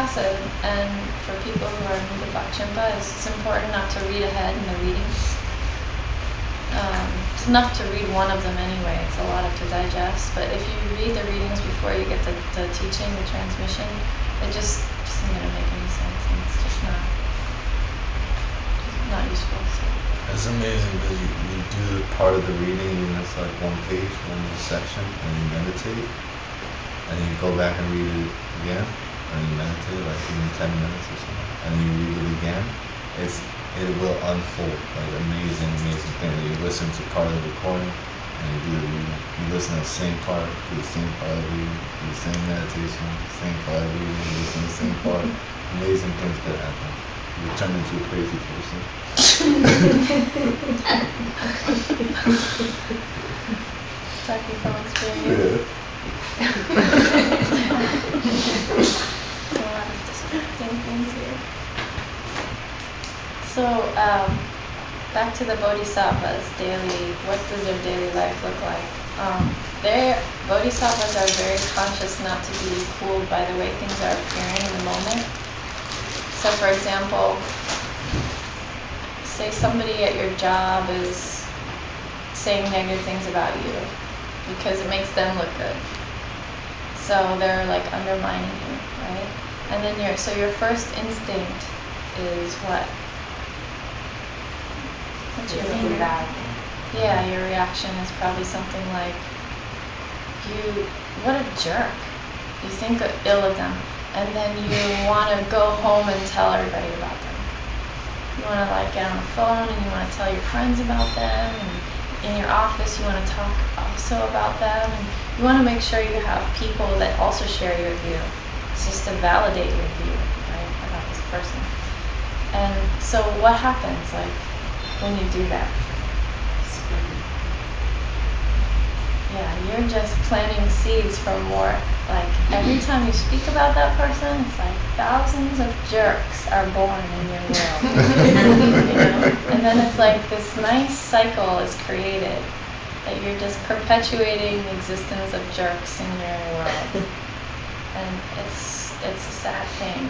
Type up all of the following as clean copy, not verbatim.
class, and for people who are new to Bok Jinpa, it's important not to read ahead in the readings. It's enough to read one of them anyway. It's a lot to digest. But if you read the readings before you get the teaching, the transmission, it just isn't going to make any sense, and it's just not useful. So. It's amazing because you do part of the reading, even if it's like one page, one little section, and you meditate, and then you go back and read it again, and you meditate like even 10 minutes or something, and then you read it again. It will unfold like amazing thing. You listen to part of the recording, and you do the reading. You listen to the same part, do the same part of the reading, do the same meditation, same part of the reading, listen to the same part. Amazing things that happen. You turn into a crazy person. Talking from experience. Yeah. A lot of distracting things here. So, back to the bodhisattvas daily. What does their daily life look like? Their bodhisattvas are very conscious not to be fooled by the way things are appearing in the moment. So, for example, say somebody at your job is saying negative things about you because it makes them look good. So they're like undermining you, right? And then your first instinct is what? What's your Yeah, your reaction is probably something like, what a jerk. You think ill of them, and then you want to go home and tell everybody about them. You want to like get on the phone and you want to tell your friends about them, and in your office you want to talk also about them, and you want to make sure you have people that also share your view. It's just to validate your view, right, about this person. And so what happens like when you do that? Yeah, you're just planting seeds for more. Like every time you speak about that person, it's like thousands of jerks are born in your world. You know? And then it's like this nice cycle is created that you're just perpetuating the existence of jerks in your world. And it's a sad thing.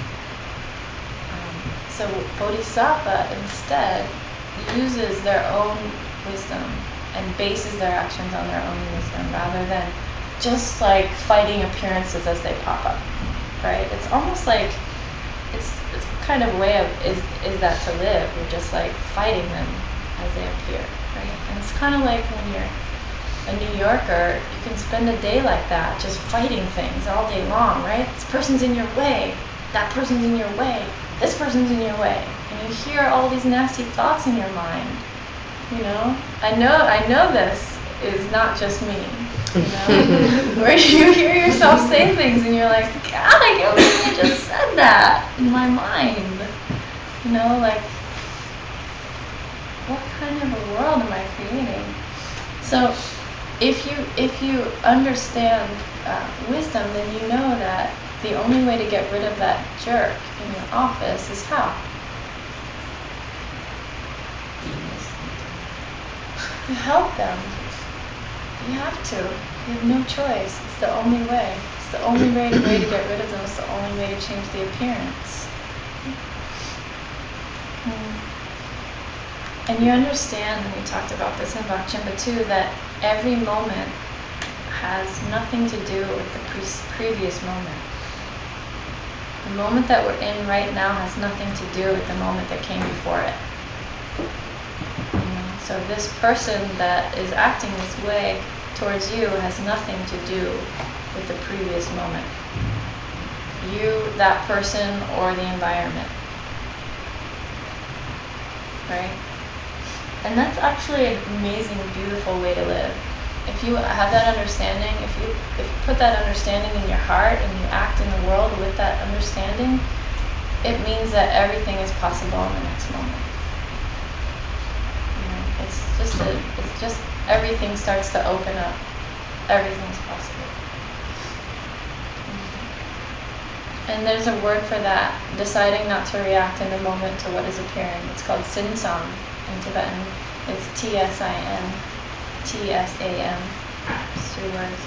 So Bodhisattva instead uses their own wisdom and bases their actions on their own wisdom rather than just like fighting appearances as they pop up, right? It's almost like it's kind of a way of is that to live? You're just like fighting them as they appear, right? And it's kind of like when you're a New Yorker, you can spend a day like that, just fighting things all day long, right? This person's in your way, that person's in your way, this person's in your way, and you hear all these nasty thoughts in your mind. You know, I know this is not just me, you know, where you hear yourself say things and you're like, God, I can't believe you just said that in my mind. You know, like, what kind of a world am I creating? So, if you understand wisdom, then you know that the only way to get rid of that jerk in your office is how? You help them. You have to. You have no choice. It's the only way. It's the only way to get rid of them. It's the only way to change the appearance. And you understand, and we talked about this in Bok Jinpa too, that every moment has nothing to do with the previous moment. The moment that we're in right now has nothing to do with the moment that came before it. So this person that is acting this way towards you has nothing to do with the previous moment. You, that person, or the environment. Right? And that's actually an amazing, beautiful way to live. If you have that understanding, if you put that understanding in your heart and you act in the world with that understanding, it means that everything is possible in the next moment. It's just everything starts to open up. Everything's possible. And there's a word for that, deciding not to react in the moment to what is appearing. It's called sinsam in Tibetan. It's T-S-I-N, T-S-A-M. It's 3 words.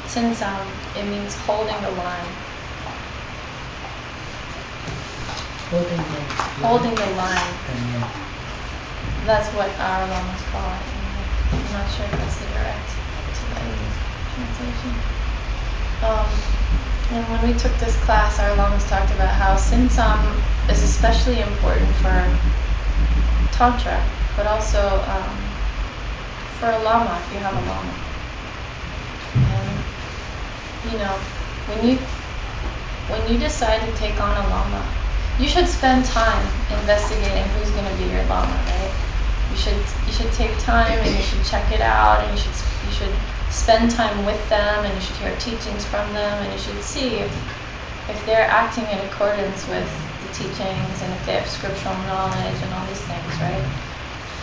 Sinsam, it means holding the line. Holding the line. That's what our lamas call it. I'm not sure if that's the direct translation. And when we took this class, our lamas talked about how Sinsam is especially important for Tantra, but also for a lama, if you have a lama. And, you know, when you decide to take on a lama, you should spend time investigating who's going to be your lama, right? You should take time and you should check it out, and you should spend time with them, and you should hear teachings from them, and you should see if they're acting in accordance with the teachings, and if they have scriptural knowledge and all these things, right?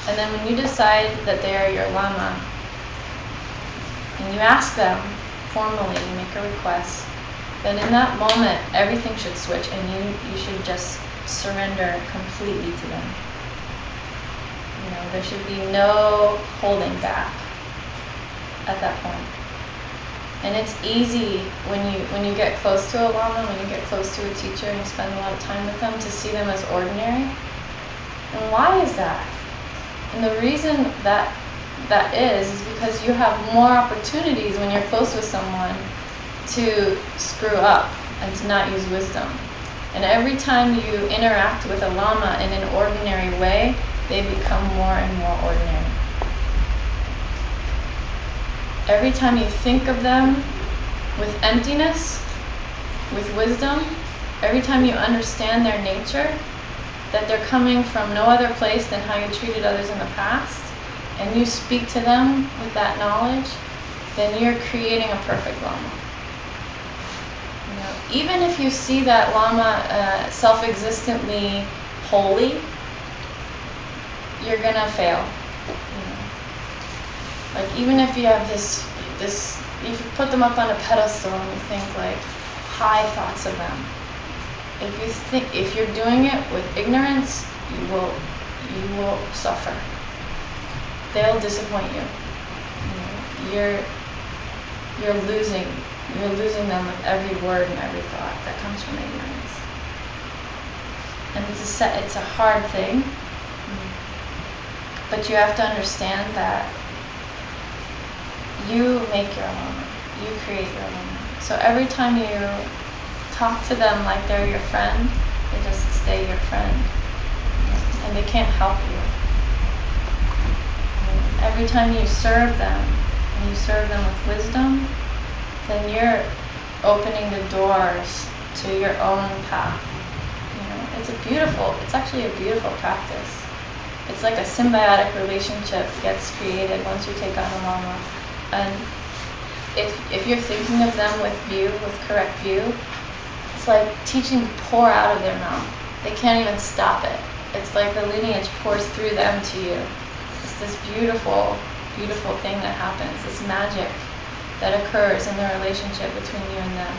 And then when you decide that they are your lama, and you ask them formally, you make a request, then in that moment everything should switch, and you should just surrender completely to them. You know, there should be no holding back at that point. And it's easy when you get close to a lama, when you get close to a teacher and you spend a lot of time with them, to see them as ordinary. And why is that? And the reason that is because you have more opportunities when you're close with someone to screw up and to not use wisdom. And every time you interact with a lama in an ordinary way, they become more and more ordinary. Every time you think of them with emptiness, with wisdom, every time you understand their nature, that they're coming from no other place than how you treated others in the past, and you speak to them with that knowledge, then you're creating a perfect lama. You know, even if you see that lama self-existently holy, you're gonna fail. You know? Like, even if you have this, if you put them up on a pedestal and you think like high thoughts of them, if you're doing it with ignorance, you will suffer. They'll disappoint you. You're losing them with every word and every thought that comes from ignorance. And it's a hard thing, but you have to understand that you make your lama, you create your lama. So every time you talk to them like they're your friend, they just stay your friend, and they can't help you. And every time you serve them, and you serve them with wisdom, then you're opening the doors to your own path. You know, it's actually a beautiful practice. It's like a symbiotic relationship gets created once you take on a lama. And if you're thinking of them with correct view, it's like teaching to pour out of their mouth. They can't even stop it. It's like the lineage pours through them to you. It's this beautiful, beautiful thing that happens, this magic that occurs in the relationship between you and them.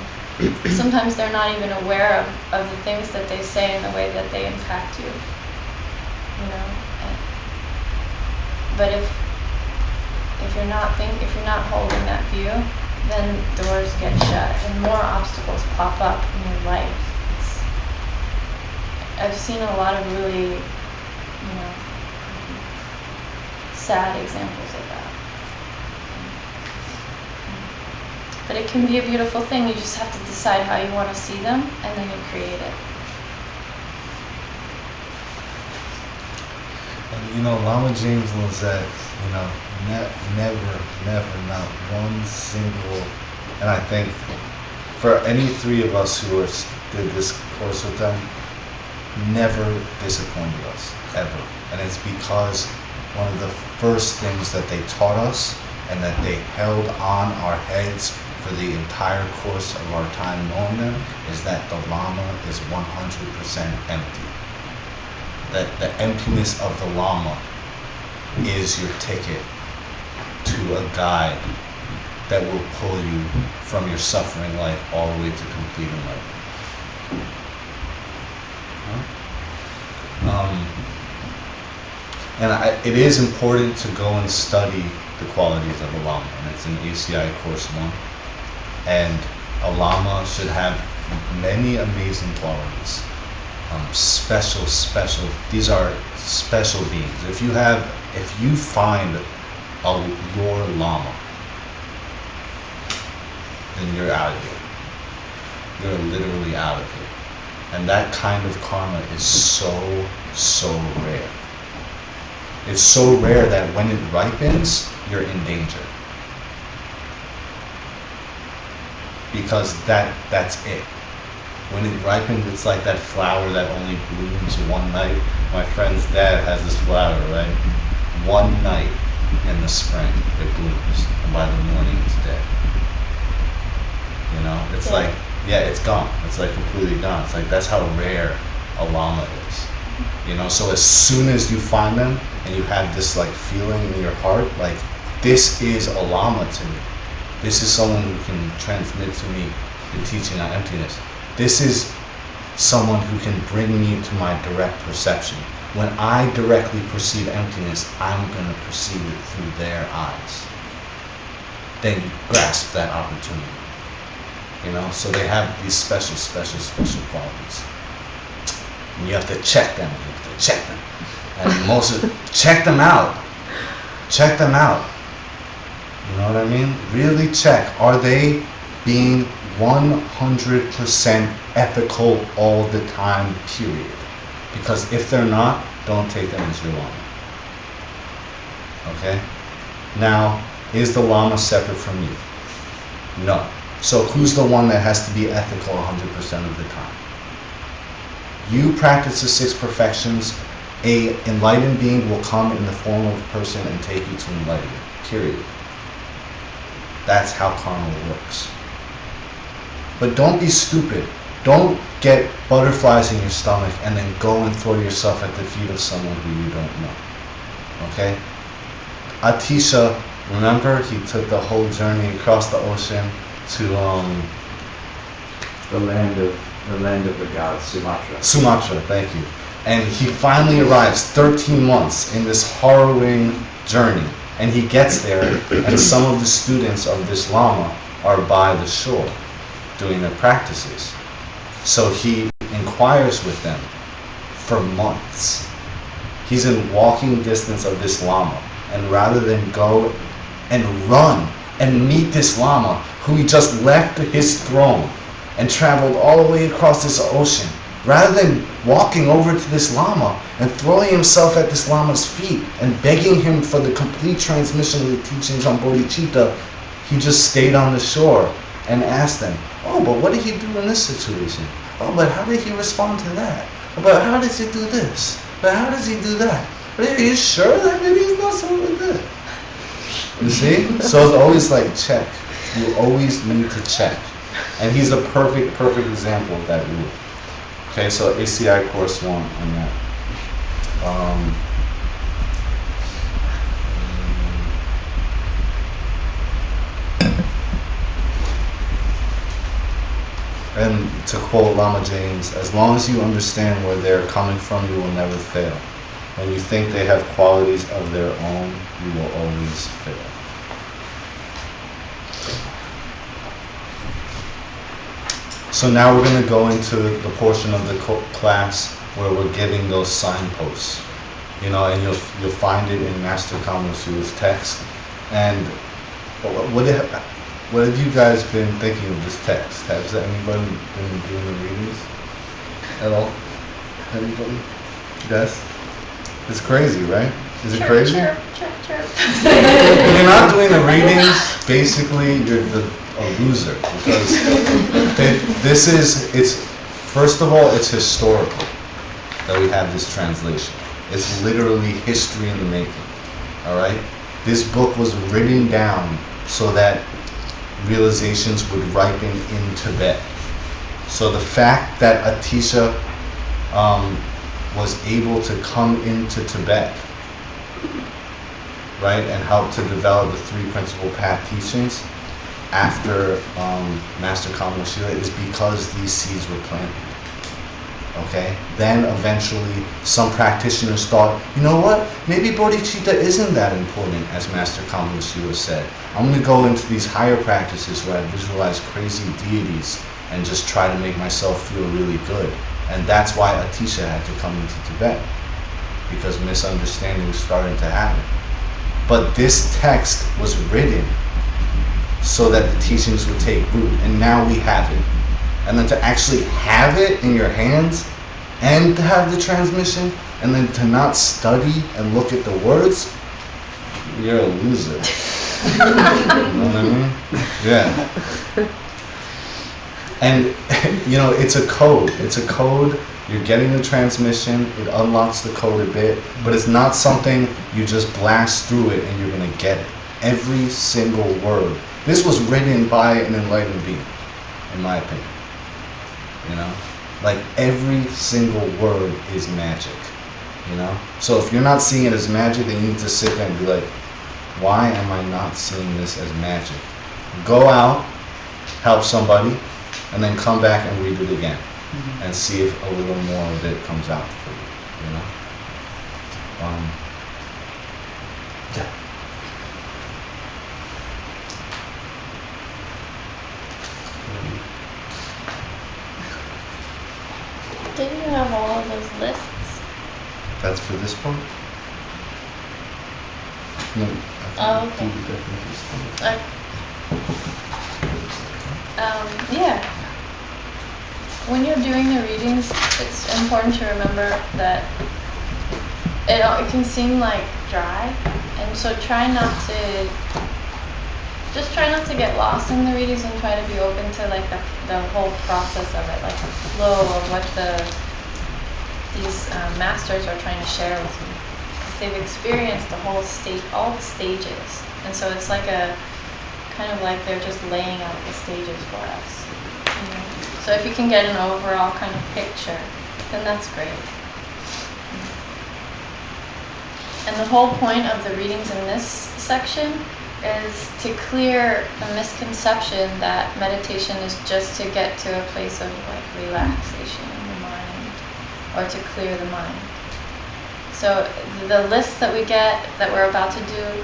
Sometimes they're not even aware of the things that they say and the way that they impact you. You know? But if you're not holding that view, then doors get shut and more obstacles pop up in your life. I've seen a lot of really, sad examples of that. But it can be a beautiful thing. You just have to decide how you want to see them, and then you create it. And, Lama James Lozette, never, not one single, and I think for any three of us who did this course with them, never disappointed us, ever. And it's because one of the first things that they taught us and that they held on our heads for the entire course of our time knowing them is that the Lama is 100% empty. That the emptiness of the Lama is your ticket to a guide that will pull you from your suffering life all the way to completing life. It is important to go and study the qualities of a Lama, and it's in ACI Course 1. And a Lama should have many amazing qualities. special, these are special beings. If you find your Lama, then you're out of here. You're literally out of here. And that kind of karma is so rare. It's so rare that when it ripens, you're in danger. Because that's it. When it ripens, it's like that flower that only blooms one night. My friend's dad has this flower, right? One night in the spring, it blooms, and by the morning, it's dead. You know, it's like, yeah, it's gone. It's like completely gone. It's like, that's how rare a Lama is. You know, so as soon as you find them, and you have this like feeling in your heart, like, this is a Lama to me. This is someone who can transmit to me the teaching on emptiness. This is someone who can bring me to my direct perception. When I directly perceive emptiness, I'm going to perceive it through their eyes. Then you grasp that opportunity. You know, so they have these special qualities. And you have to check them. You have to check them. And check them out. Check them out. You know what I mean? Really check. Are they being 100% ethical all the time, period? Because if they're not, don't take them as your Lama. Okay? Now, is the Lama separate from you? No. So who's the one that has to be ethical 100% of the time? You practice the 6 perfections, a enlightened being will come in the form of a person and take you to enlightenment, period. That's how karma works. But don't be stupid. Don't get butterflies in your stomach and then go and throw yourself at the feet of someone who you don't know. Okay? Atisha, remember, he took the whole journey across the ocean to the land of the gods, Sumatra. Sumatra, thank you. And he finally arrives 13 months in this harrowing journey. And he gets there, and some of the students of this Lama are by the shore doing their practices. So he inquires with them for months. He's in walking distance of this Lama. And rather than go and run and meet this Lama, who he just left his throne and traveled all the way across this ocean, rather than walking over to this Lama and throwing himself at this Lama's feet and begging him for the complete transmission of the teachings on Bodhicitta, he just stayed on the shore and asked them, oh, but what did he do in this situation? Oh, but how did he respond to that? But how does he do this? But how does he do that? But are you sure that maybe he's not so good? You see? So it's always like, check. You always need to check. And he's a perfect example of that rule. Okay, so ACI course 1 on that. And to quote Lama James, as long as you understand where they're coming from, you will never fail. When you think they have qualities of their own, you will always fail. So now we're going to go into the portion of the class where we're giving those signposts, you know, and you'll find it in Master Kamashu's text. And what have you guys been thinking of this text? Has anybody been doing the readings at all? Anybody? Yes? It's crazy, right? Is it crazy? Chirp. If you're not doing the readings, basically you're a loser, because first of all, it's historical that we have this translation. It's literally history in the making, all right? This book was written down so that realizations would ripen in Tibet. So the fact that Atisha was able to come into Tibet, right, and help to develop the 3 principal path teachings after Master Kamashu is because these seeds were planted. Okay? Then eventually some practitioners thought, you know what? Maybe bodhicitta isn't that important as Master Kamashu said. I'm going to go into these higher practices where I visualize crazy deities and just try to make myself feel really good. And that's why Atisha had to come into Tibet, because misunderstanding was starting to happen. But this text was written so that the teachings would take root, and now we have it. And then to actually have it in your hands, and to have the transmission, and then to not study and look at the words, you're a loser. You know what I mean? Yeah. And, you know, it's a code. It's a code. You're getting the transmission. It unlocks the code a bit. But it's not something you just blast through it and you're going to get it. Every single word. This was written by an enlightened being, in my opinion. You know? Like, every single word is magic. You know? So if you're not seeing it as magic, then you need to sit there and be like, why am I not seeing this as magic? Go out, help somebody, and then come back and read it again. And see if a little more of it comes out for you, you know? Yeah. Didn't you have all of those lists? That's for this part? No, Oh, okay. Yeah. When you're doing the readings, it's important to remember that it can seem like dry, and so try not to get lost in the readings and try to be open to like the whole process of it, like the flow of what these masters are trying to share with you. Because they've experienced the whole state, all the stages, and so it's like a kind of like they're just laying out the stages for us. You know? So if you can get an overall kind of picture, then that's great. And the whole point of the readings in this section is to clear the misconception that meditation is just to get to a place of like relaxation in the mind, or to clear the mind. So the list that we get, that we're about to do,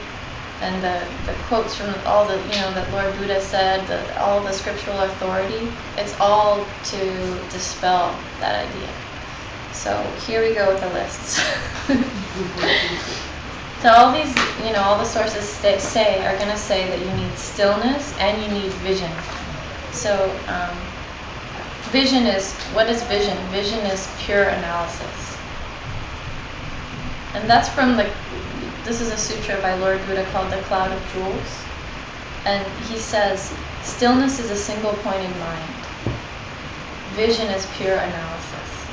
and the quotes from all the, you know, that Lord Buddha said, all the scriptural authority, it's all to dispel that idea. So here we go with the lists. So all these, you know, all the sources are going to say that you need stillness and you need vision. So vision is, what is vision? Vision is pure analysis. And that's from this is a sutra by Lord Buddha called the Cloud of Jewels. And he says, stillness is a single pointed mind. Vision is pure analysis.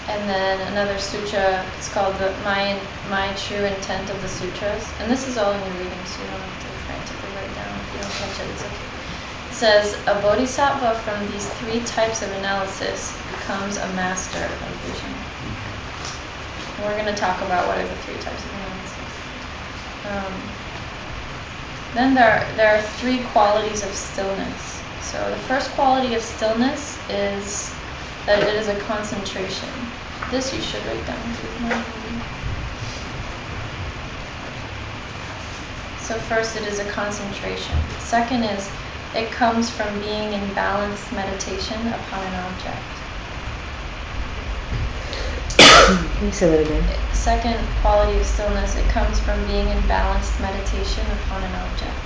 And then another sutra, it's called my true intent of the sutras. And this is all in your reading, so you don't have to frantically write down if you don't catch it. It's okay. It says, a bodhisattva from these three types of analysis becomes a master of vision. And we're going to talk about what are the three types of analysis. Then there are three qualities of stillness. So the first quality of stillness is that it is a concentration. This you should write down too. So first, it is a concentration. Second is, it comes from being in balanced meditation upon an object. Can you say that again? Second quality of stillness, it comes from being in balanced meditation upon an object.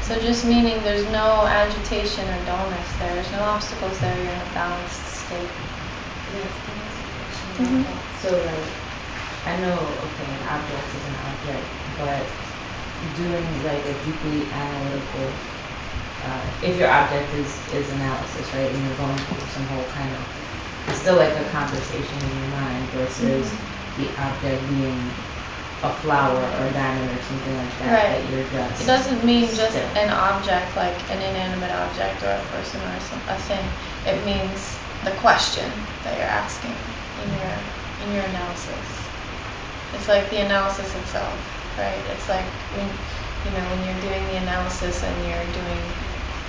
So just meaning there's no agitation or dullness there, there's no obstacles there, you're in a balanced state. Mm-hmm. So like, I know, okay, an object is an object, but doing like a deeply analytical, if your object is analysis, right, and you're going through some whole kind of, it's still like a conversation in your mind versus the object being a flower or a diamond or something like that, Right. that you're just. It doesn't mean just still. an object, like an inanimate object or a person or a thing. It means the question that you're asking in your analysis. It's like the analysis itself, right? It's like when you're doing the analysis and you're doing,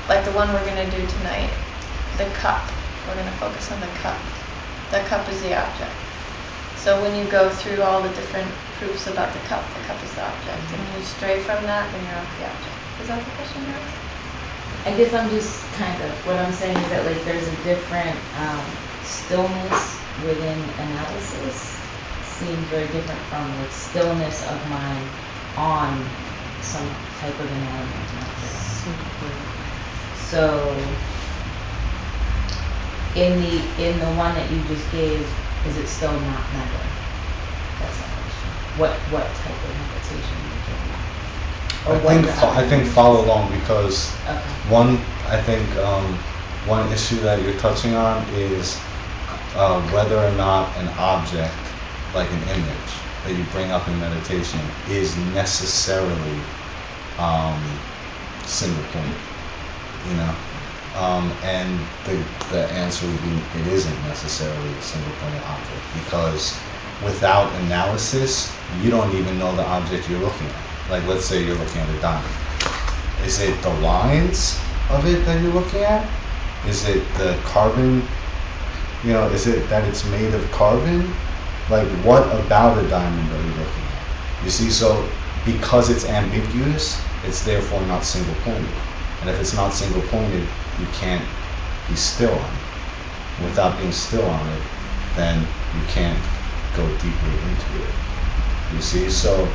like the one we're going to do tonight, the cup. We're going to focus on the cup. The cup is the object. So when you go through all the different proofs about the cup is the object. And you stray from that, then you're off the object. Is that the question you're asking? I guess I'm just kind of, what I'm saying is that like there's a different stillness within analysis. Seems very different from like stillness of mind on some type of inanimate matter. So in the one that you just gave, is it still not matter? That's the question. What type of meditation are you doing? Or I think follow along, because Okay. one issue that you're touching on is whether or not an object, like an image that you bring up in meditation, is necessarily single point, you know. And the answer would be it isn't necessarily a single pointed object, because without analysis, you don't even know the object you're looking at. Like, let's say you're looking at a diamond. Is it the lines of it that you're looking at? Is it the carbon? You know, is it that it's made of carbon? Like, what about a diamond are you looking at? You see, so because it's ambiguous, it's therefore not single pointed. And if it's not single pointed, you can't be still on it. Without being still on it, then you can't go deeply into it. You see, so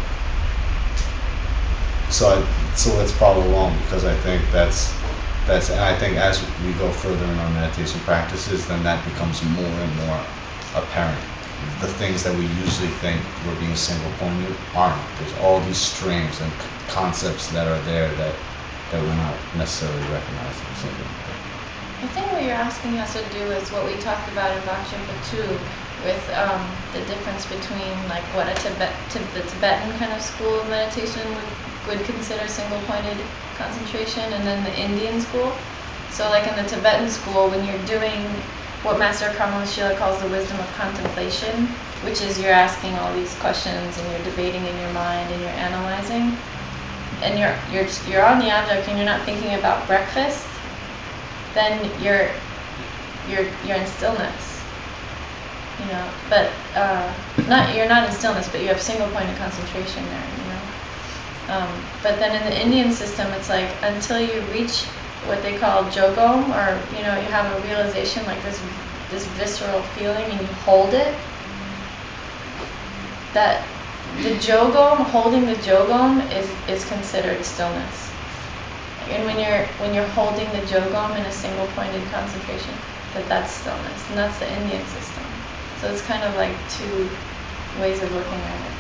let's follow along, because I think that's and I think as we go further in our meditation practices, then that becomes more and more apparent. The things that we usually think we're being single pointed aren't. There's all these strings and concepts that are there that we're not necessarily recognizing single point. I think what you're asking has to do with what we talked about in Bok Jinpa II, with the difference between like what the Tibetan kind of school of meditation would consider single-pointed concentration, and then the Indian school. So like in the Tibetan school, when you're doing what Master Karmapa calls the wisdom of contemplation, which is you're asking all these questions and you're debating in your mind and you're analyzing, and you're on the object and you're not thinking about breakfast, then you're in stillness, you know. But you're not in stillness, but you have single pointed concentration there, you know. But then in the Indian system, it's like until you reach what they call jogom, or you know, you have a realization, like this visceral feeling, and you hold it. That the jogom, holding the jogom, is considered stillness. And when you're holding the jogom in a single pointed concentration, that's stillness, and that's the Indian system. So it's kind of like two ways of looking at it.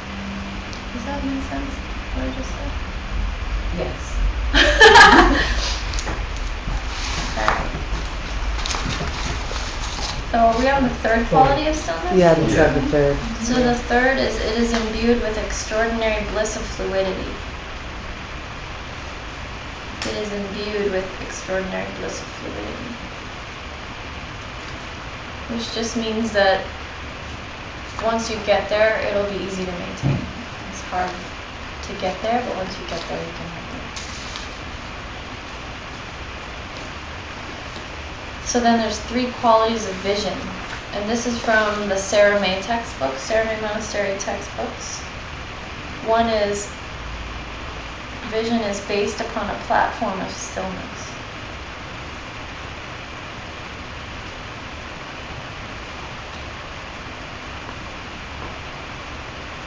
Does that make sense, what I just said? Yes. Alright. So are we on the third quality of stillness? Yeah, that's not the third. So the third is it is imbued with extraordinary bliss of fluidity. It is imbued with extraordinary bliss of fluidity. Which just means that once you get there, it'll be easy to maintain. It's hard to get there, but once you get there, you can maintain. So then there's 3 qualities of vision. And this is from the Sarah May textbook, Sarah May Monastery textbooks. One is, vision is based upon a platform of stillness.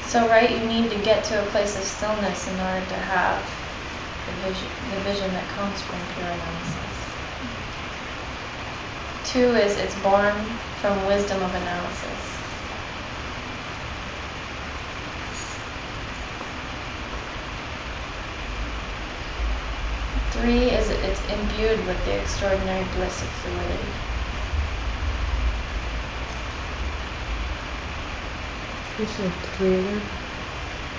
So, right, you need to get to a place of stillness in order to have the vision that comes from pure analysis. 2 is it's born from wisdom of analysis. 3 is it's imbued with the extraordinary bliss of fluidity. You said 3 again?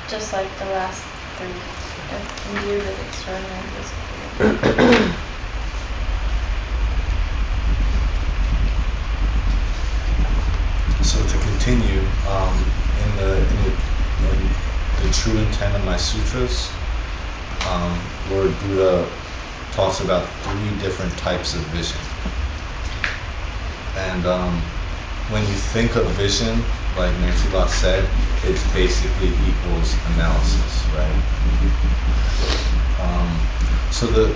Just like the last 3. It's imbued with extraordinary bliss of fluidity. So to continue, in the true intent of my sutras, Lord Buddha talks about 3 different types of vision. And when you think of vision, like Nancy said, it basically equals analysis, right? So the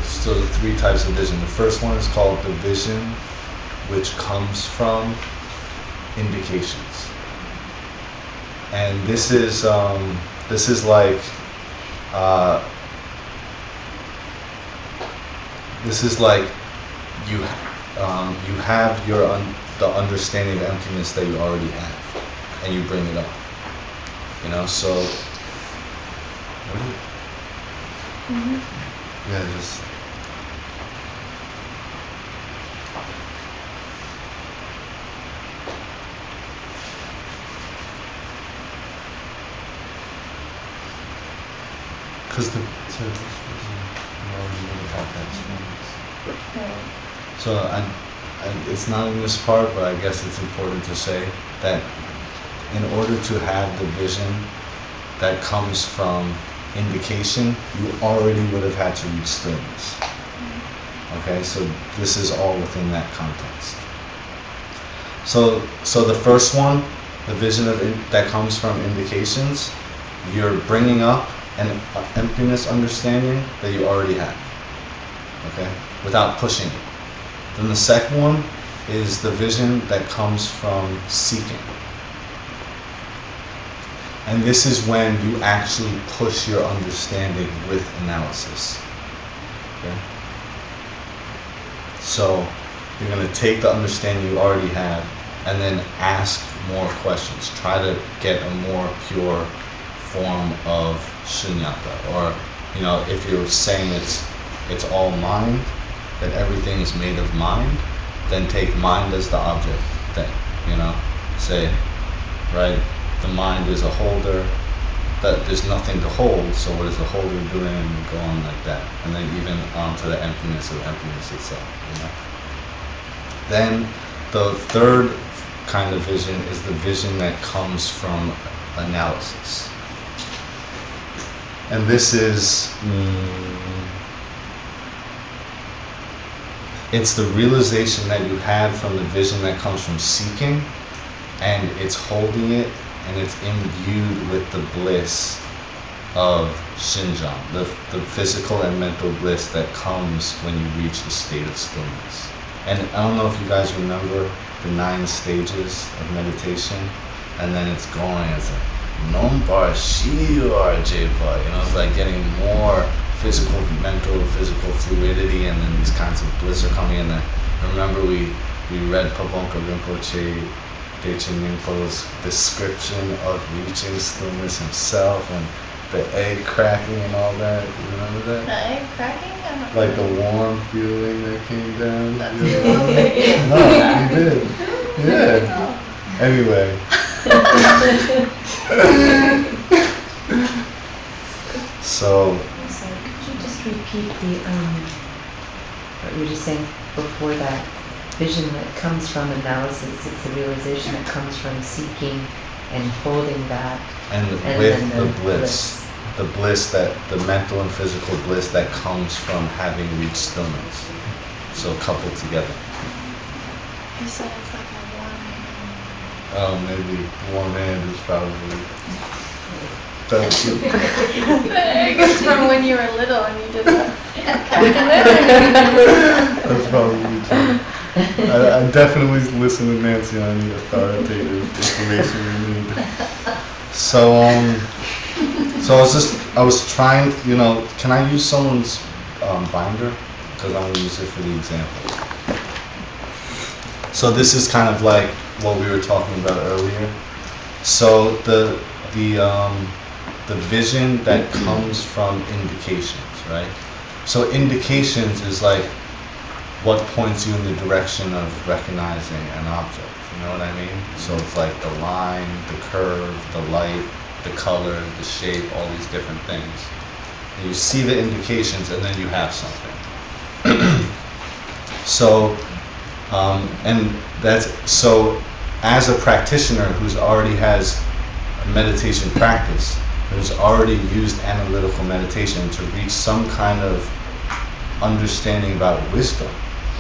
three types of vision. The first one is called the vision which comes from indications. And this is like you have the understanding of emptiness that you already have, and you bring it up. You know, so yeah, just because so it's not in this part, but I guess it's important to say that in order to have the vision that comes from indication, you already would have had to reach stillness. Okay, so this is all within that context. So the first one, the vision that comes from indications, you're bringing up an emptiness understanding that you already have. Okay, without pushing it. Then the second one is the vision that comes from seeking. And this is when you actually push your understanding with analysis. Okay? So you're going to take the understanding you already have and then ask more questions. Try to get a more pure form of shunyata. Or, you know, if you're saying it's all mind, that everything is made of mind, then take mind as the object thing, you know? Say, right, the mind is a holder, that there's nothing to hold, so what is the holder doing, and go on like that. And then even onto the emptiness of emptiness itself, you know? Then the third kind of vision is the vision that comes from analysis. And this is, it's the realization that you had from the vision that comes from seeking, and it's holding it, and it's imbued with the bliss of Shinjan, the physical and mental bliss that comes when you reach the state of stillness. And I don't know if you guys remember the 9 stages of meditation, and then it's going, it's like, Nombar Shivar Jepa, you know, it's like getting more physical, mental, physical fluidity, and then these kinds of bliss are coming in there. Remember we read Pabonka Rinpoche, Dechen Ningpo's description of reaching stillness himself, and the egg cracking and all that. You remember that? The egg cracking? Like the warm feeling that came down. That's You know? lovely. No, you did. Yeah. Anyway. So. So could you just repeat what you were just saying before that? Vision that comes from analysis, it's the realization that comes from seeking and holding that. And with then the bliss. The bliss, that the mental and physical bliss that comes from having reached stillness. So coupled together. You said it's like a warm hand. Oh, maybe warm hand is probably. That's it. The egg is from when you were little and you did that. That's probably true. I definitely listen to Nancy on the authoritative information we need. So I was trying, you know, can I use someone's binder? Because I'm going to use it for the example. So this is kind of like what we were talking about earlier. So the vision that comes from indications, right? So indications is like what points you in the direction of recognizing an object, you know what I mean? So it's like the line, the curve, the light, the color, the shape, all these different things. And you see the indications and then you have something. So, and that's, so as a practitioner who's already has a meditation practice, who's already used analytical meditation to reach some kind of understanding about wisdom,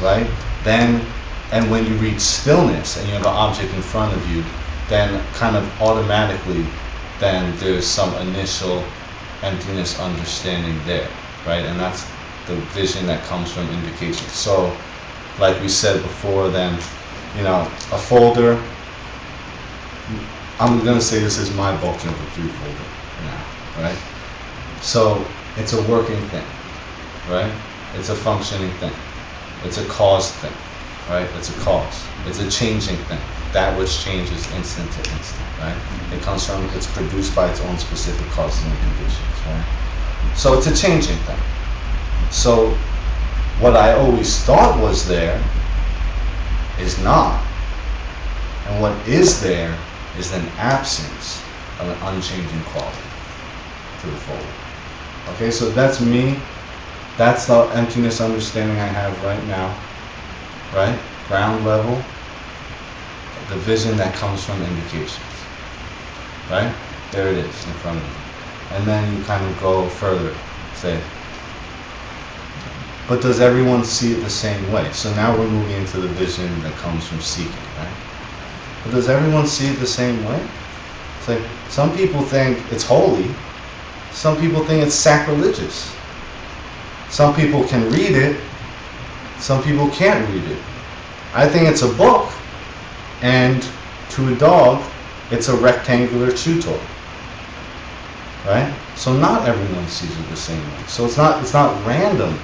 right? Then, and when you reach stillness and you have an object in front of you, then kind of automatically, then there's some initial emptiness understanding there, right? And that's the vision that comes from indication. So, like we said before, then, a folder. I'm gonna say this is my Bok Jinpa III folder now, right? So it's a working thing, right? It's a functioning thing. It's a cause thing, right? It's a cause. It's a changing thing. That which changes instant to instant, right? It's produced by its own specific causes and conditions, right? So it's a changing thing. So what I always thought was there is not. And what is there is an absence of an unchanging quality to the folder. Okay, so that's me. That's the emptiness understanding I have right now, right? Ground level, the vision that comes from indications, right? There it is in front of you. And then you kind of go further, say, but does everyone see it the same way? So now we're moving into the vision that comes from seeking, right? But does everyone see it the same way? It's like, some people think it's holy. Some people think it's sacrilegious. Some people can read it. Some people can't read it. I think it's a book. And to a dog, it's a rectangular chew toy. Right? So not everyone sees it the same way. So it's not random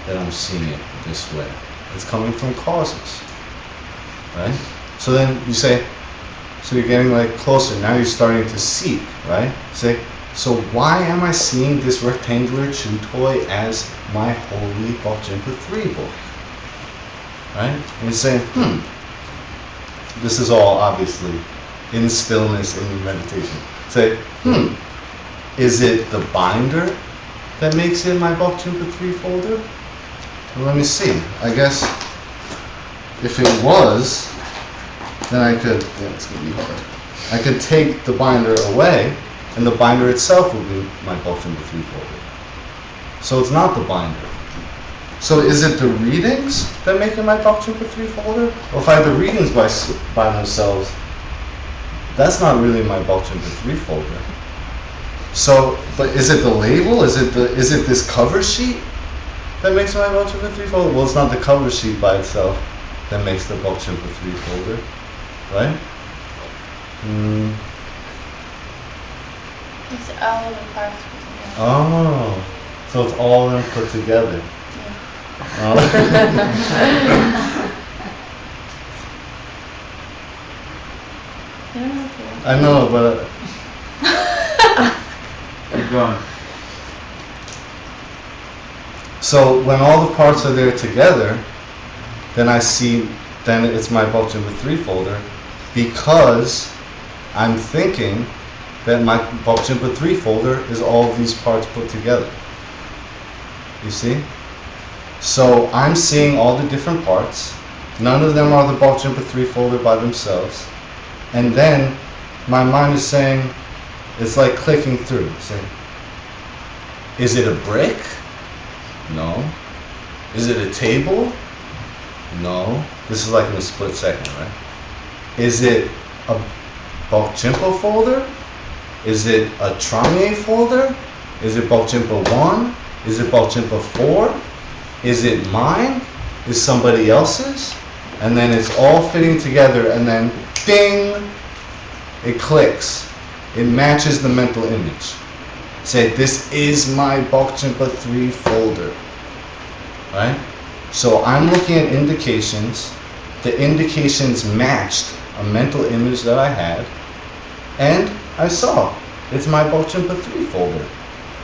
that I'm seeing it this way. It's coming from causes. Right? So then you say, so you're getting like closer. Now you're starting to seek, right? Say, so why am I seeing this rectangular chew toy as my holy Bok Jinpa III book? Right? And you say, this is all obviously in stillness, in meditation. Say, is it the binder that makes it my Bok Jinpa III folder? Well, let me see. I guess if it was, then I could, it's going to be hard. I could take the binder away, and the binder itself would be my Bok Jinpa III folder. So it's not the binder. So is it the readings that make it my Bok Jinpa III folder? Or if I have the readings by themselves, that's not really my Bok Jinpa III folder. So, but is it the label? Is it this cover sheet that makes my Bok Jinpa III folder? Well, it's not the cover sheet by itself that makes the Bok Jinpa III folder. Right? It's all of the parts put together. Oh, so it's all of them put together. Yeah. Oh. You don't have to. I know, but Keep going. so when all the parts are there together, then it's my Bok Jinpa III folder, because I'm thinking that my Bok Jinpa III folder is all of these parts put together. You see? So I'm seeing all the different parts. None of them are the Bok Jinpa III folder by themselves. And then my mind is saying, it's like clicking through. Saying, is it a brick? No. Is it a table? No. This is like in a split second, right? Is it a Bok Jinpa folder? Is it a Tranye folder? Is it Bok Jinpa 1? Is it Bok Jinpa 4? Is it mine? Is somebody else's? And then it's all fitting together, and then ding! It clicks. It matches the mental image. Say, this is my Bok Jinpa III folder. Right? So I'm looking at indications. The indications matched a mental image that I had, and I saw it's my Bok Jinpa III folder.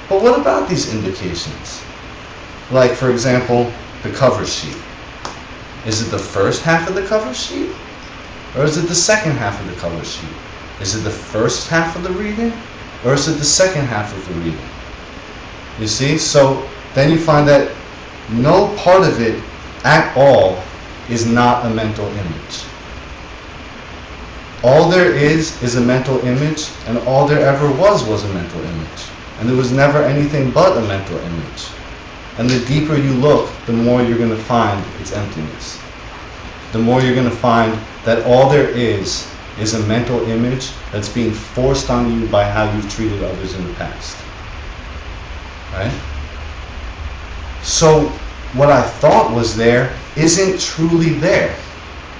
But what about these indications? Like, for example, the cover sheet. Is it the first half of the cover sheet? Or is it the second half of the cover sheet? Is it the first half of the reading? Or is it the second half of the reading? You see? So then you find that no part of it at all is not a mental image. All there is a mental image, and all there ever was a mental image. And there was never anything but a mental image. And the deeper you look, the more you're going to find its emptiness. The more you're going to find that all there is a mental image that's being forced on you by how you've treated others in the past. Right? So what I thought was there isn't truly there.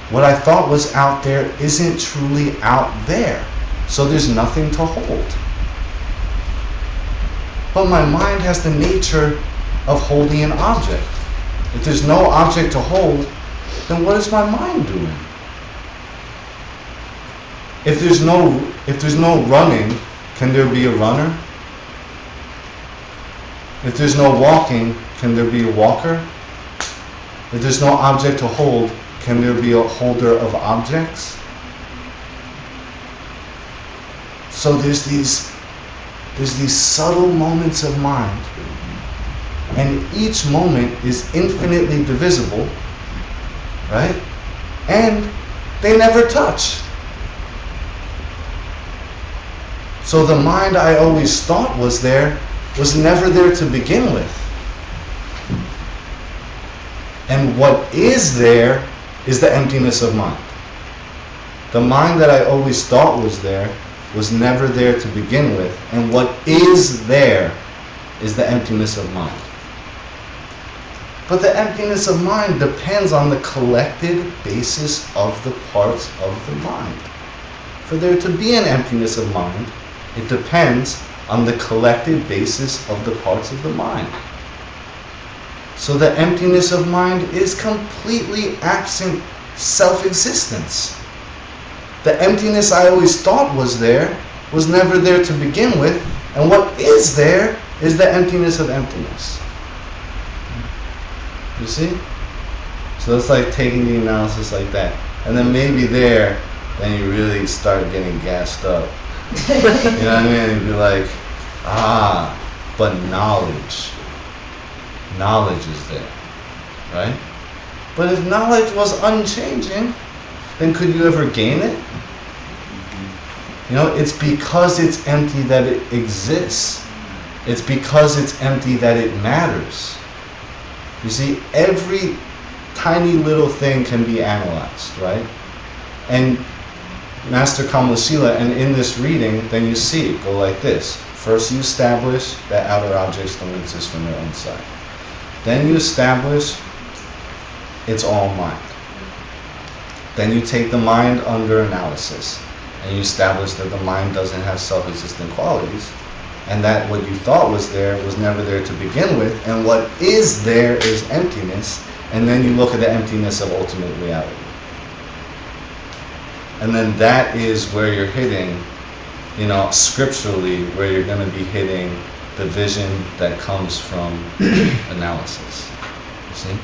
What I thought was out there isn't truly out there. So there's nothing to hold. But my mind has the nature of holding an object. If there's no object to hold, then what is my mind doing? If there's no running, can there be a runner? If there's no walking, can there be a walker? If there's no object to hold, can there be a holder of objects? So there's these subtle moments of mind, and each moment is infinitely divisible, right? And they never touch. So the mind I always thought was there was never there to begin with. And what is there is the emptiness of mind. The mind that I always thought was there was never there to begin with, and what is there is the emptiness of mind. But the emptiness of mind depends on the collected basis of the parts of the mind. For there to be an emptiness of mind, it depends on the collected basis of the parts of the mind. So the emptiness of mind is completely absent self-existence. The emptiness I always thought was there was never there to begin with, and what is there is the emptiness of emptiness. You see? So it's like taking the analysis like that. And then maybe there, then you really start getting gassed up. You know what I mean? You'd be like, but knowledge is there, right? But if knowledge was unchanging, then could you ever gain it? You know, it's because it's empty that it exists. It's because it's empty that it matters. You see, every tiny little thing can be analyzed, right? And Master Kamalashila, and in this reading, then you see it go like this. First you establish that outer objects don't exist from their own side. Then you establish it's all mind. Then you take the mind under analysis, and you establish that the mind doesn't have self-existent qualities, and that what you thought was there was never there to begin with, and what is there is emptiness, and then you look at the emptiness of ultimate reality. And then that is where you're hitting, you know, scripturally, where you're going to be hitting the vision that comes from analysis. You see?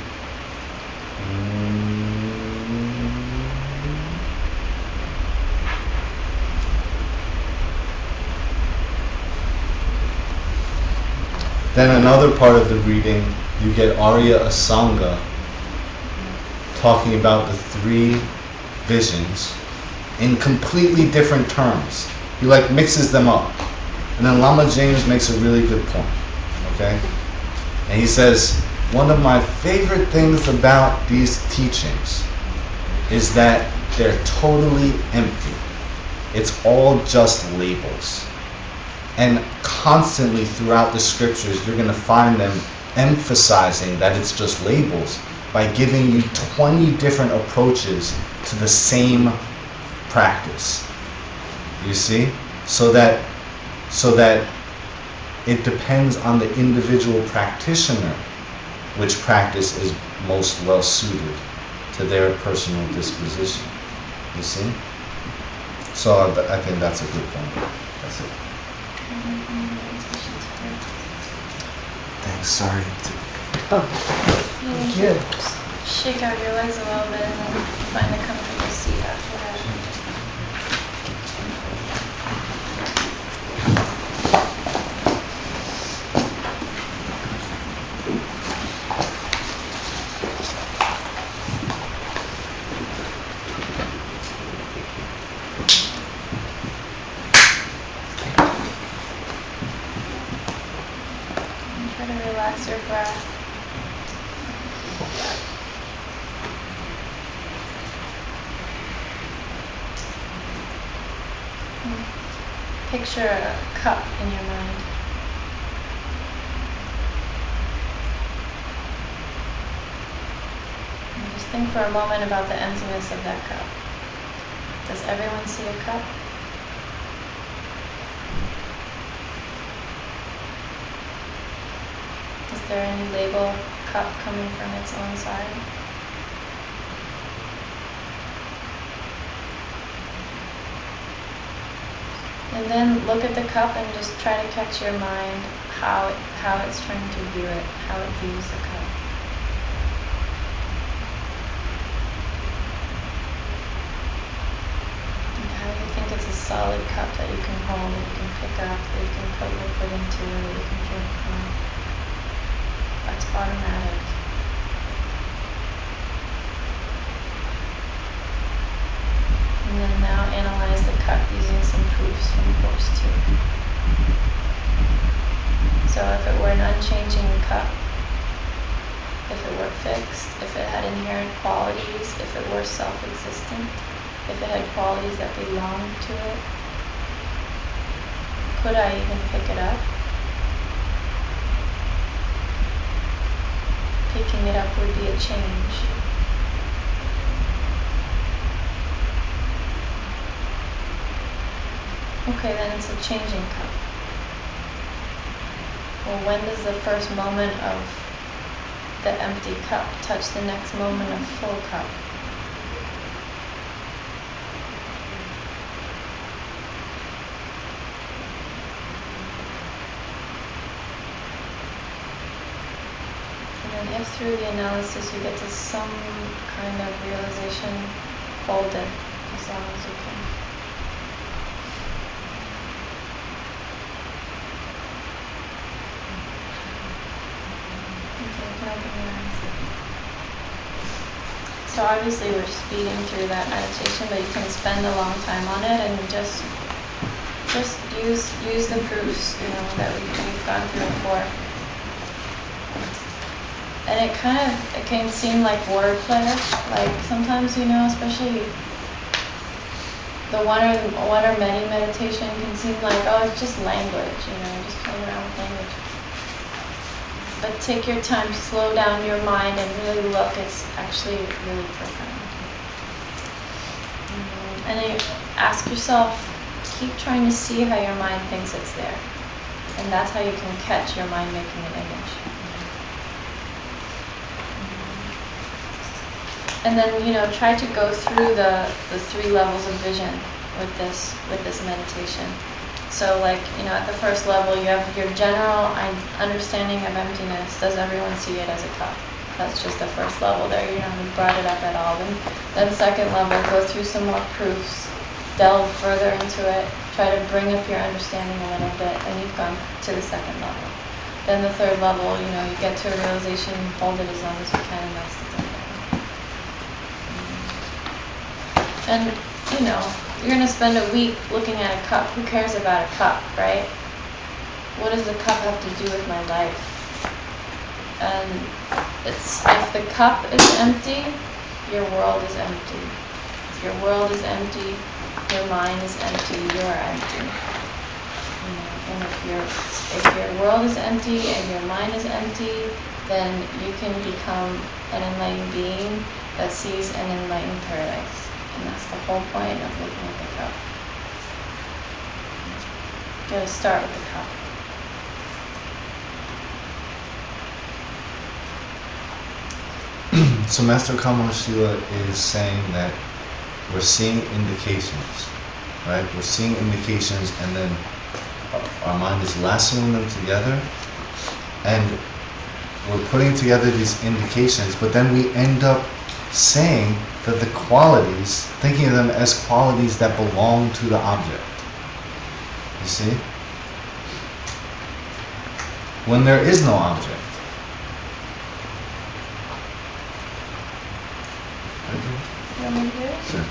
Then another part of the reading, you get Arya Asanga talking about the three visions in completely different terms. He like mixes them up. And then Lama James makes a really good point, okay? And he says, one of my favorite things about these teachings is that they're totally empty. It's all just labels. And constantly throughout the scriptures, you're going to find them emphasizing that it's just labels by giving you 20 different approaches to the same practice. You see? So that it depends on the individual practitioner which practice is most well suited to their personal disposition. You see? So I think that's a good point. That's it. Thanks, sorry. Thank you. Shake out your legs a little bit and then find a comfortable seat after that. And try to relax your breath. Picture a cup in your mind. think for a moment about the emptiness of that cup. Does everyone see a cup? Is there any label cup coming from its own side? And then look at the cup and just try to catch your mind how it's trying to view it, how it views the cup. And how you think it's a solid cup that you can hold, that you can pick up, that you can put liquid into, that you can drink from. That's automatic. And then now analyze the cup using some proofs from course 2. So if it were an unchanging cup, if it were fixed, if it had inherent qualities, if it were self-existent, if it had qualities that belonged to it, could I even pick it up? Picking it up would be a change. Okay, then it's a changing cup. Well, when does the first moment of the empty cup touch the next moment of full cup? And then if through the analysis you get to some kind of realization, hold it as long as you can. So obviously we're speeding through that meditation, but you can spend a long time on it and just use the proofs, that we've gone through before. And it can seem like wordplay, like sometimes, especially the one or many meditation can seem like, oh, it's just language, just playing around with language. But take your time, slow down your mind and really look. It's actually really profound. And then ask yourself, keep trying to see how your mind thinks it's there. And that's how you can catch your mind making an image. And then, try to go through the 3 levels of vision with this meditation. So at the first level, you have your general understanding of emptiness. Does everyone see it as a cup? That's just the first level there. You haven't brought it up at all. Then second level, go through some more proofs, delve further into it, try to bring up your understanding a little bit, and you've gone to the second level. Then the third level, you get to a realization, hold it as long as you can, and that's the third level. And you're going to spend a week looking at a cup. Who cares about a cup, right? What does the cup have to do with my life? And if the cup is empty, your world is empty. If your world is empty, your mind is empty, you are empty. And if your world is empty and your mind is empty, then you can become an enlightened being that sees an enlightened paradise. And that's the whole point of looking at the cup. You gotta start with the cup. So Master Kamal-Shila is saying that we're seeing indications, right? We're seeing indications and then our mind is lassoing them together and we're putting together these indications, but then we end up saying that the qualities, thinking of them as qualities that belong to the object. You see? When there is no object. You want me to do it? Sure.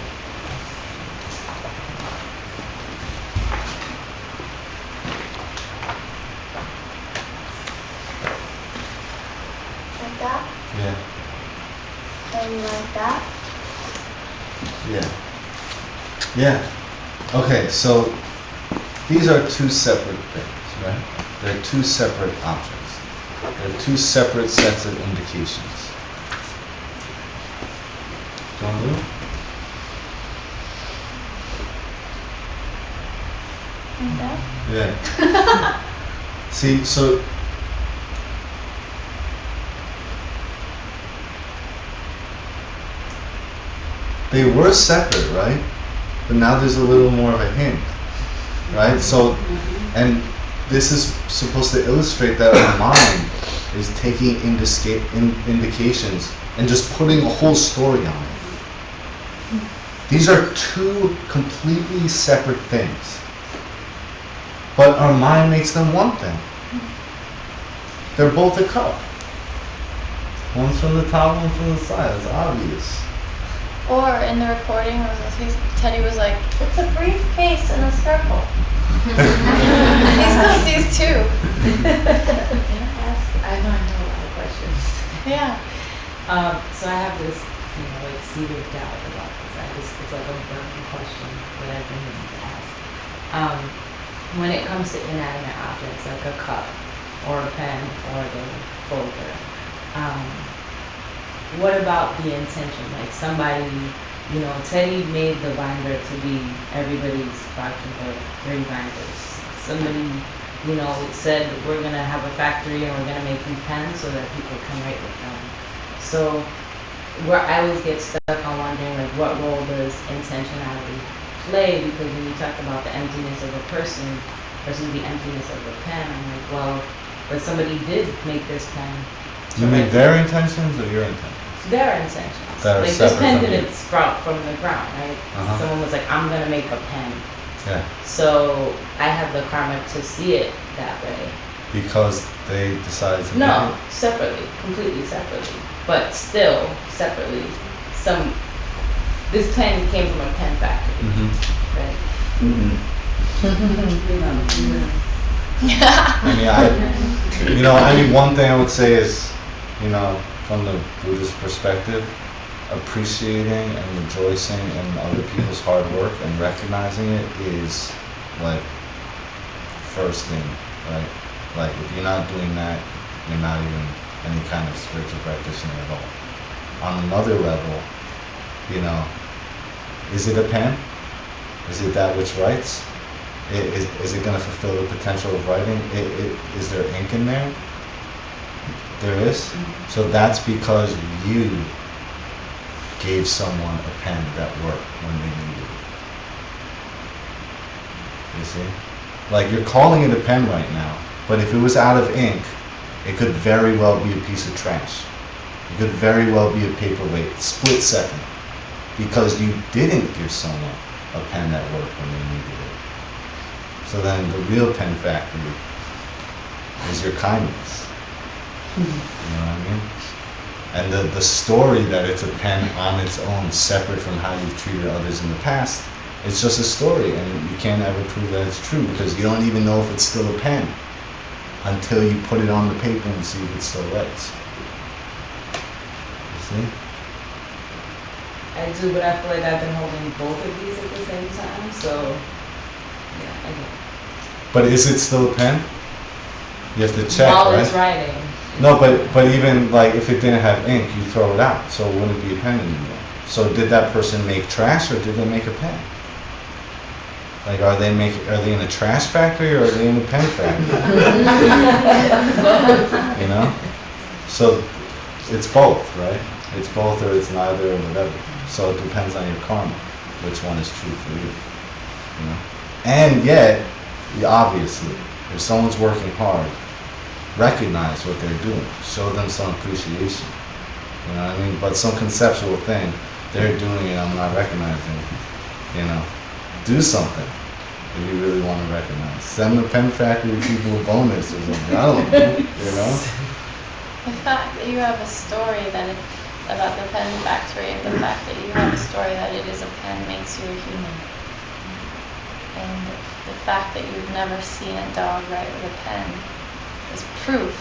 Like that? Yeah. And like that? Yeah. Yeah. Okay, so these are 2 separate things, right? They're 2 separate objects. They're 2 separate sets of indications. Don't you? Like that? Yeah. See, so they were separate, right? But now there's a little more of a hint, right? So, and this is supposed to illustrate that our mind is taking indications and just putting a whole story on it. These are two completely separate things. But our mind makes them one thing. They're both a cup. One's from the top, one's from the side. It's obvious. Or in the recording, Teddy was like, "It's a briefcase in a circle." He still sees two. I know a lot of questions. Yeah. So I have this, like seed of doubt about this. It's like a burning question that I've been meaning to ask. When it comes to inanimate objects like a cup or a pen or the folder, what about the intention? Like somebody, Teddy made the binder to be everybody's Bok Jinpa III binders. Somebody, said we're gonna have a factory and we're gonna make new pens so that people can write with them. So where I always get stuck on wondering like what role does intentionality play, because when you talk about the emptiness of a person versus the emptiness of the pen, I'm like, well, but somebody did make this pen. You mean their intentions or your intentions? Their intentions. That are Like this separate pen from you. didn't sprout from the ground, right? Uh-huh. Someone was like, I'm gonna make a pen. Yeah. So I have the karma to see it that way. Because they decided to No, separately, completely separately, but still separately. This pen came from a pen factory, right? I mean, one thing I would say is, from the Buddhist perspective, appreciating and rejoicing in other people's hard work and recognizing it is like first thing, right? Like if you're not doing that, you're not even any kind of spiritual practitioner at all. On another level, is it a pen? Is it that which writes? Is it going to fulfill the potential of writing? Is there ink in there? There is. So that's because you gave someone a pen that worked when they needed it. You see? Like you're calling it a pen right now, but if it was out of ink, it could very well be a piece of trash. It could very well be a paperweight, split second, because you didn't give someone a pen that worked when they needed it. So then the real pen factory is your kindness. You know what I mean? And the story that it's a pen on its own, separate from how you've treated others in the past, it's just a story, and you can't ever prove that it's true because you don't even know if it's still a pen until you put it on the paper and see if it still writes. You see? I do, but I feel like I've been holding both of these at the same time, so yeah, I get it. But is it still a pen? You have to check, While right? it's writing. No, but even like if it didn't have ink, you throw it out, so it wouldn't be a pen anymore. So did that person make trash or did they make a pen? Like are they in a trash factory or are they in a pen factory? So it's both, right? It's both or it's neither or whatever. So it depends on your karma, which one is true for you. And yet, obviously, if someone's working hard, recognize what they're doing. Show them some appreciation. You know what I mean? But some conceptual thing, they're doing it, I'm not recognizing. Do something if you really want to recognize. Send the pen factory people a bonus or something. I don't know. The fact that you have a story about the pen factory, and the fact that you have a story that it is a pen makes you a human. And the fact that you've never seen a dog write with a pen is proof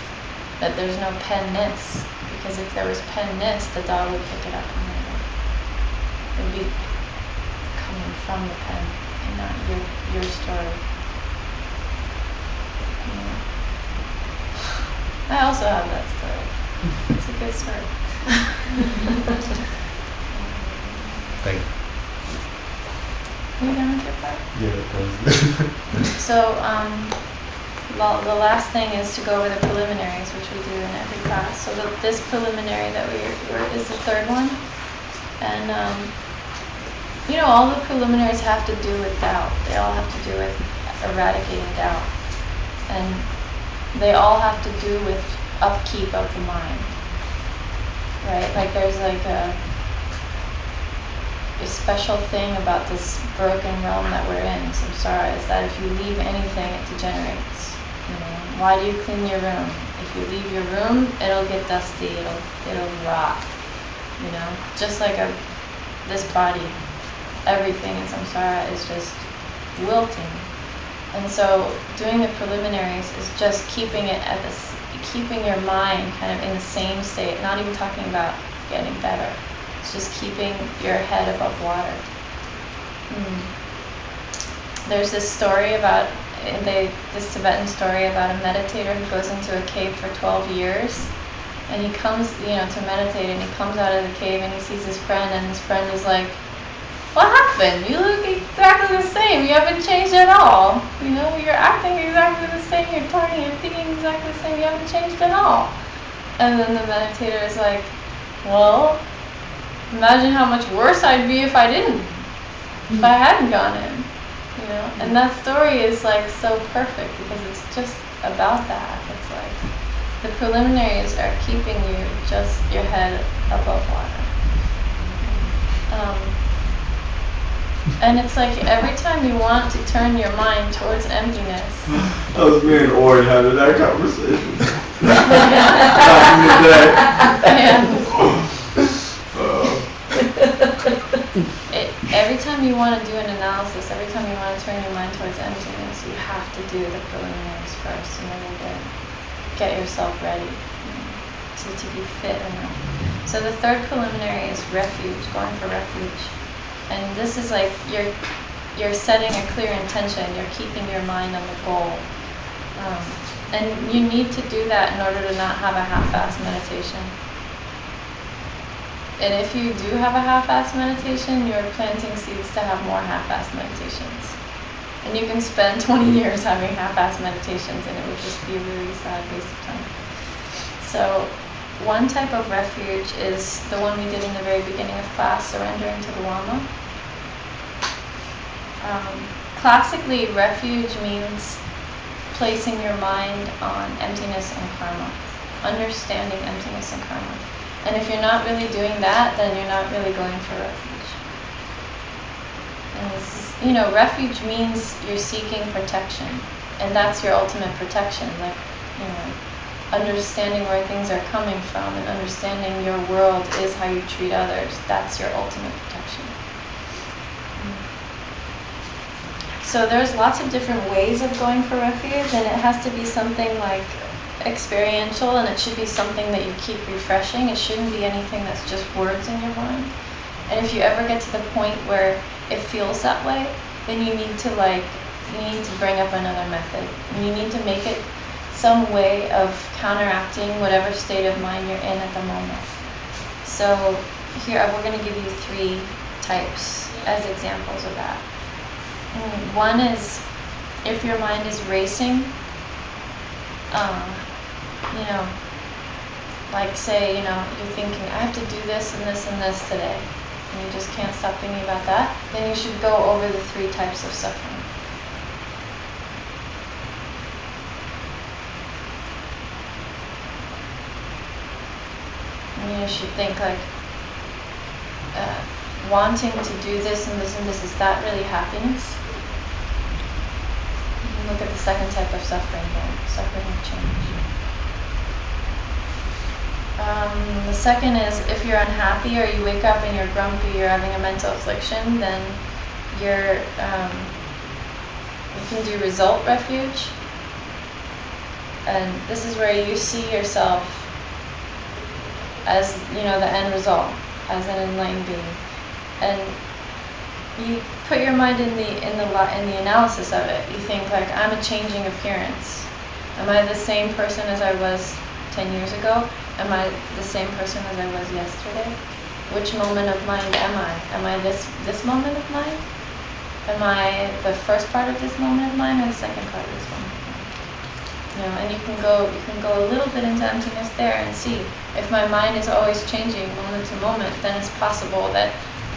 that there's no penness. Because if there was penness, the dog would pick it up and write it. It would be coming from the pen and not your story. I also have that story. It's a good story. Thank you. You done with your part? Yeah, that was good. So, well, the last thing is to go over the preliminaries, which we do in every class. So this preliminary that is the third one. And, all the preliminaries have to do with doubt. They all have to do with eradicating doubt. And they all have to do with upkeep of the mind. Right? Like there's like a special thing about this broken realm that we're in, samsara, is that if you leave anything, it degenerates. Why do you clean your room? If you leave your room, it'll get dusty, it'll rot. Just like this body, everything in samsara is just wilting. And so doing the preliminaries is just keeping your mind kind of in the same state, not even talking about getting better. It's just keeping your head above water. There's this story about, this Tibetan story about a meditator who goes into a cave for 12 years. And he comes, to meditate, and he comes out of the cave and he sees his friend, and his friend is like, "What happened? You look exactly the same. You haven't changed at all. You're acting exactly the same. You're talking, you're thinking exactly the same. You haven't changed at all." And then the meditator is like, "Well, imagine how much worse I'd be if I didn't. If I hadn't gone in." And that story is like so perfect because it's just about that. It's like the preliminaries are keeping your head above water. And it's like every time you want to turn your mind towards emptiness. That was me and Ori having that conversation. Back in the day. Every time you want to do an analysis, every time you want to turn your mind towards emptiness, you have to do the preliminaries first in order to get yourself ready to be fit enough. So the third preliminary is refuge, going for refuge. And this is like you're setting a clear intention, you're keeping your mind on the goal. And you need to do that in order to not have a half-assed meditation. And if you do have a half-assed meditation, you're planting seeds to have more half-assed meditations. And you can spend 20 years having half-assed meditations and it would just be a really sad waste of time. So one type of refuge is the one we did in the very beginning of class, surrendering to the Lama. Classically, refuge means placing your mind on emptiness and karma, understanding emptiness and karma. And if you're not really doing that, then you're not really going for refuge. And refuge means you're seeking protection, and that's your ultimate protection. Like, understanding where things are coming from and understanding your world is how you treat others. That's your ultimate protection. So there's lots of different ways of going for refuge, and it has to be something like experiential, and it should be something that you keep refreshing. It shouldn't be anything that's just words in your mind. And if you ever get to the point where it feels that way, then you need to bring up another method. You need to make it some way of counteracting whatever state of mind you're in at the moment. So here we're going to give you 3 types as examples of that. One is if your mind is racing, like say, you're thinking, I have to do this and this and this today, and you just can't stop thinking about that, then you should go over the 3 types of suffering. And you should think like, wanting to do this and this and this, is that really happiness? You can look at the second type of suffering here, suffering of change. The second is if you're unhappy or you wake up and you're grumpy, you're having a mental affliction, then you can do result refuge. And this is where you see yourself as, the end result, as an enlightened being. And you put your mind in the analysis of it. You think like, I'm a changing appearance. Am I the same person as I was 10 years ago? Am I the same person as I was yesterday? which moment of mind am I? Am I this moment of mind? Am I the first part of this moment of mind or the second part of this moment of mind? You know, and you can go a little bit into emptiness there and see if my mind is always changing moment to moment, then it's possible that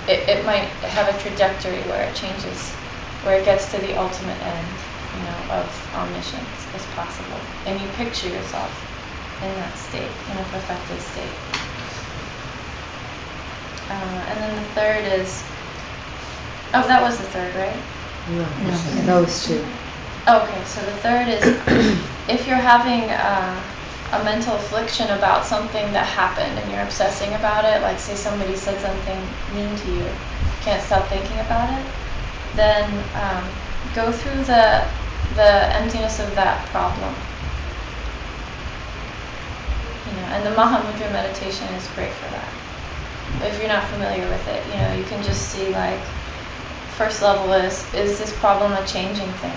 it might have a trajectory where it changes, where it gets to the ultimate end, you know, of omniscience is possible. And you picture yourself in that state, in a perfected state. And then the third is, oh, that was the third, right? No, those two. Okay, so the third is if you're having a mental affliction about something that happened and you're obsessing about it, like say somebody said something mean to you, can't stop thinking about it, then go through the emptiness of that problem. You know, and the Mahamudra meditation is great for that. But if you're not familiar with it, you know, you can just see like, first level is this problem a changing thing?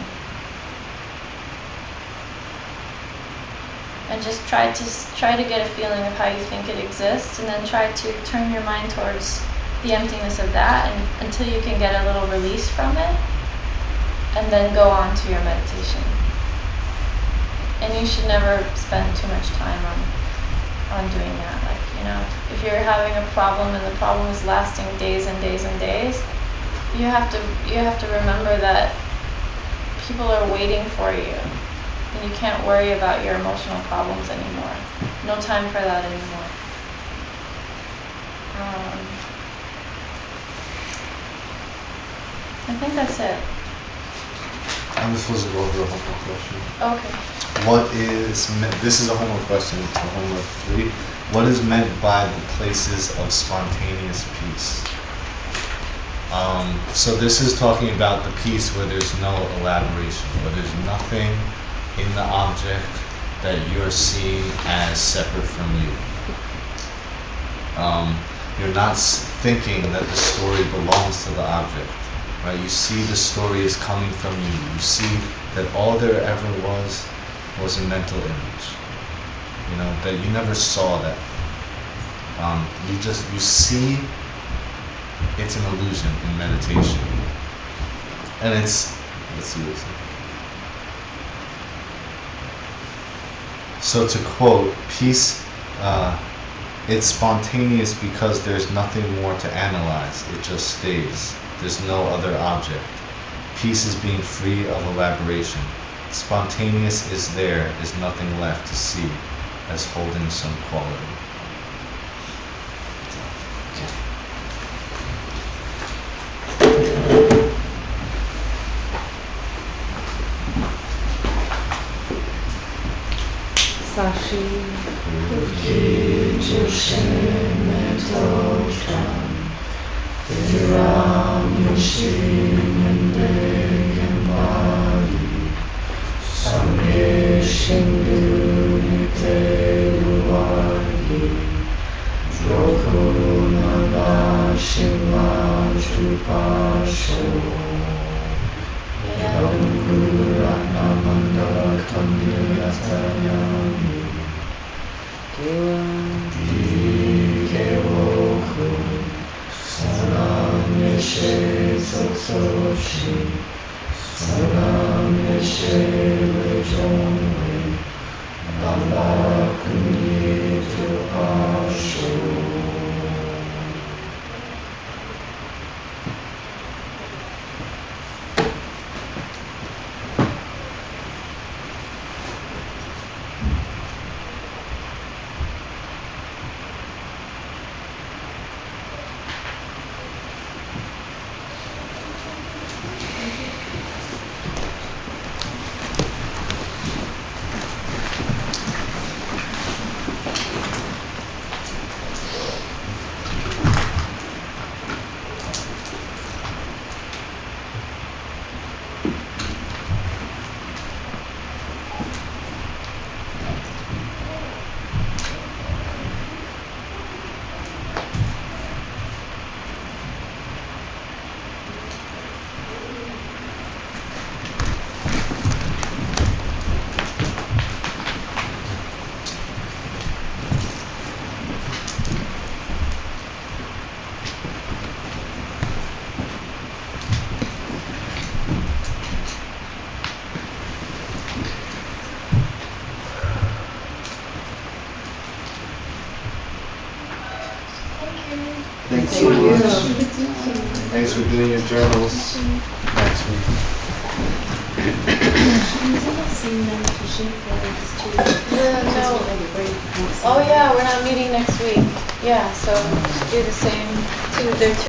And just try to get a feeling of how you think it exists, and then try to turn your mind towards the emptiness of that and until you can get a little release from it, and then go on to your meditation. And you should never spend too much time on doing that. Like, you know, if you're having a problem and the problem is lasting days and days and days, you have to remember that people are waiting for you. And you can't worry about your emotional problems anymore. No time for that anymore. I think that's it. I'm supposed to go over a homework question. Okay. This is a homework question, it's a homework 3. What is meant by the places of spontaneous peace? So this is talking about the peace where there's no elaboration, where there's nothing in the object that you're seeing as separate from you. You're not thinking that the story belongs to the object, right? You see the story is coming from you. You see that all there ever was a mental image. You know, that you never saw that. You see it's an illusion in meditation. And let's see what it says. So to quote, peace, it's spontaneous because there's nothing more to analyze. It just stays. There's no other object. Peace is being free of elaboration. Spontaneous is there is nothing left to see as holding some quality. Sashi. Thank you. Thanks for doing your journals next week. No. Oh yeah, we're not meeting next week. Yeah, so do the same, they're